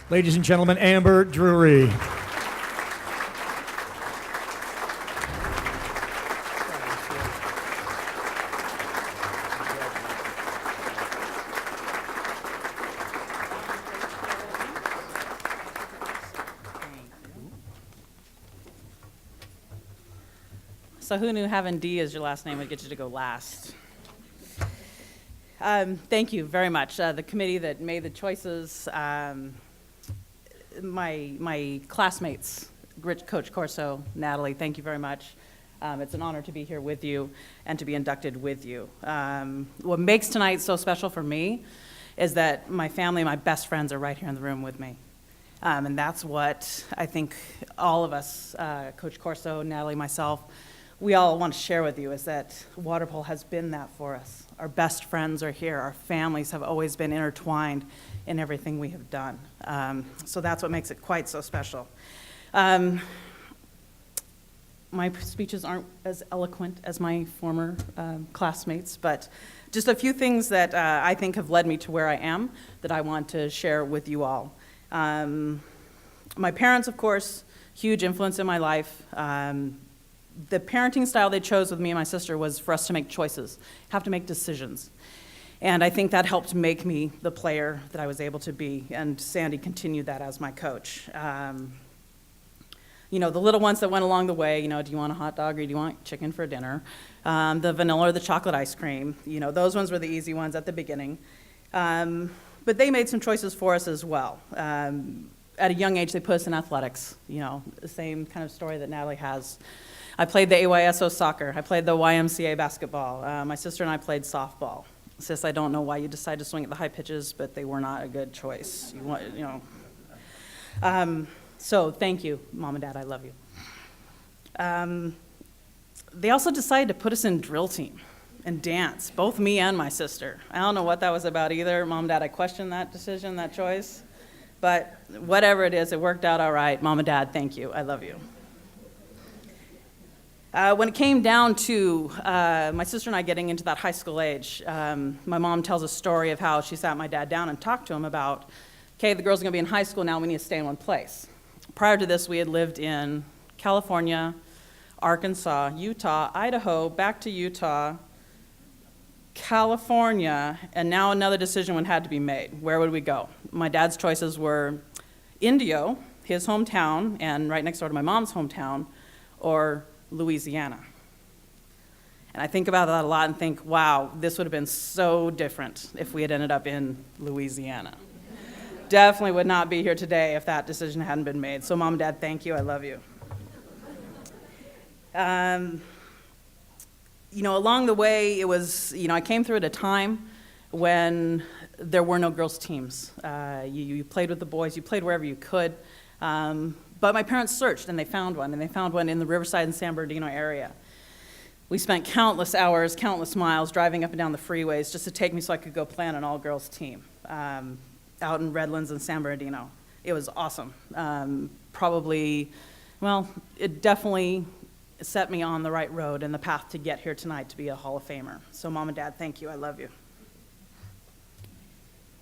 Ladies and gentlemen, Amber Drury. So who knew having D as your last name would get you to go last? Thank you very much. The committee that made the choices, my classmates, Coach Corso, Natalie, thank you very much. It's an honor to be here with you and to be inducted with you. What makes tonight so special for me is that my family, my best friends are right here in the room with me. And that's what I think all of us, Coach Corso, Natalie, myself, we all want to share with you is that water polo has been that for us. Our best friends are here. Our families have always been intertwined in everything we have done. So that's what makes it quite so special. My speeches aren't as eloquent as my former classmates, but just a few things that I think have led me to where I am that I want to share with you all. My parents, of course, huge influence in my life. The parenting style they chose with me and my sister was for us to make choices, have to make decisions. And I think that helped make me the player that I was able to be, and Sandy continued that as my coach. You know, the little ones that went along the way, you know, do you want a hot dog or do you want chicken for dinner? The vanilla or the chocolate ice cream, you know, those ones were the easy ones at the beginning. But they made some choices for us as well. At a young age, they put us in athletics, you know, the same kind of story that Natalie has. I played the AYSO soccer. I played the YMCA basketball. My sister and I played softball. Sis, I don't know why you decided to swing at the high pitches, but they were not a good choice. So thank you, Mom and Dad, I love you. They also decided to put us in drill team and dance, both me and my sister. I don't know what that was about either. Mom and Dad, I questioned that decision, that choice. But whatever it is, it worked out all right. Mom and Dad, thank you, I love you. When it came down to my sister and I getting into that high school age, my mom tells a story of how she sat my dad down and talked to him about, okay, the girls are gonna be in high school now, we need to stay in one place. Prior to this, we had lived in California, Arkansas, Utah, Idaho, back to Utah, California, and now another decision had to be made. Where would we go? My dad's choices were Indio, his hometown, and right next door to my mom's hometown, or Louisiana. And I think about that a lot and think, wow, this would have been so different if we had ended up in Louisiana. Definitely would not be here today if that decision hadn't been made. So Mom and Dad, thank you, I love you. You know, along the way, it was, you know, I came through at a time when there were no girls' teams. You played with the boys, you played wherever you could. But my parents searched and they found one in the Riverside and San Bernardino area. We spent countless hours, countless miles driving up and down the freeways just to take me so I could go play on an all-girls team out in Redlands and San Bernardino. It was awesome. It definitely set me on the right road and the path to get here tonight to be a Hall of Famer. So Mom and Dad, thank you, I love you.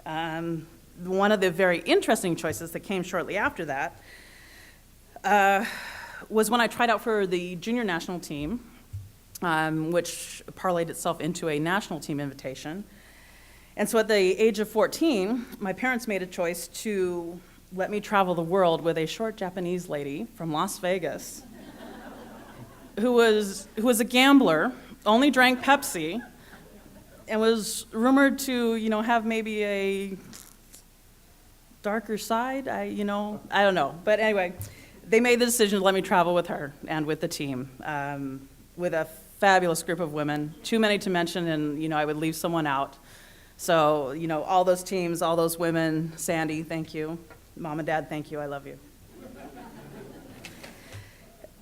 One of the very interesting choices that came shortly after that was when I tried out for the junior national team, which parlayed itself into a national team invitation. And so at the age of 14, my parents made a choice to let me travel the world with a short Japanese lady from Las Vegas who was a gambler, only drank Pepsi, and was rumored to, you know, have maybe a darker side. I don't know. But anyway, they made the decision to let me travel with her and with the team, with a fabulous group of women, too many to mention, and, you know, I would leave someone out. So, you know, all those teams, all those women, Sandy, thank you. Mom and Dad, thank you, I love you.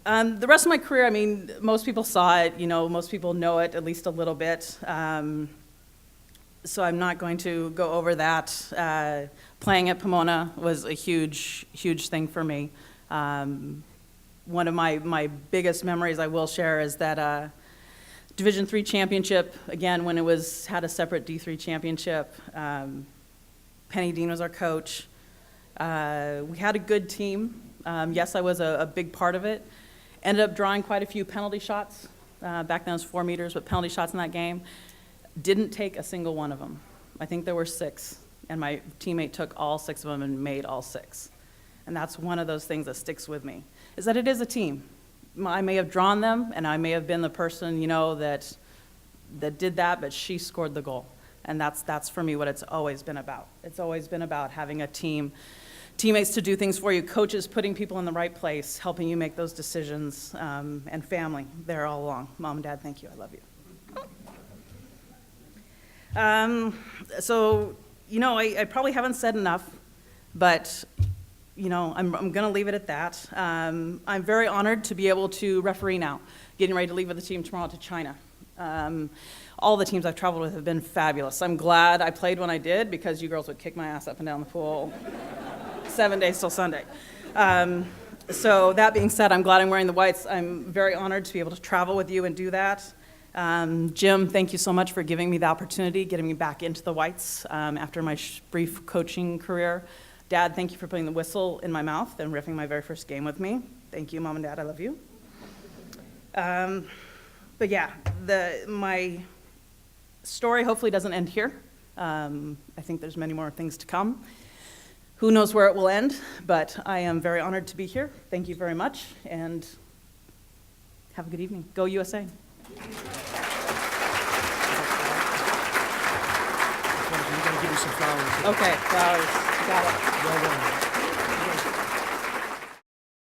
The rest of my career, I mean, most people saw it, you know, most people know it at least a little bit. So I'm not going to go over that. Playing at Pomona was a huge, huge thing for me. One of my biggest memories I will share is that Division III championship, again, when it had a separate D3 championship. Penny Dean was our coach. We had a good team. Yes, I was a big part of it. Ended up drawing quite a few penalty shots. Back then it was 4 meters, but penalty shots in that game. Didn't take a single one of them. I think there were 6, and my teammate took all 6 of them and made all 6. And that's one of those things that sticks with me, is that it is a team. I may have drawn them, and I may have been the person, that did that, but she scored the goal. And that's for me what it's always been about. It's always been about having a team, teammates to do things for you, coaches putting people in the right place, helping you make those decisions, and family there all along. Mom and Dad, thank you. I love you. I probably haven't said enough, but I'm going to leave it at that. I'm very honored to be able to referee now, getting ready to leave with the team tomorrow to China. All the teams I've traveled with have been fabulous. I'm glad I played when I did, because you girls would kick my ass up and down the pool 7 days till Sunday. So that being said, I'm glad I'm wearing the whites. I'm very honored to be able to travel with you and do that. Jim, thank you so much for giving me the opportunity, getting me back into the whites after my brief coaching career. Dad, thank you for putting the whistle in my mouth and riffing my very first game with me. Thank you, Mom and Dad, I love you. But yeah, my story hopefully doesn't end here. I think there's many more things to come. Who knows where it will end, but I am very honored to be here. Thank you very much, and have a good evening. Go USA. I'm going to give you some flowers. Okay, flowers, got it. Well done.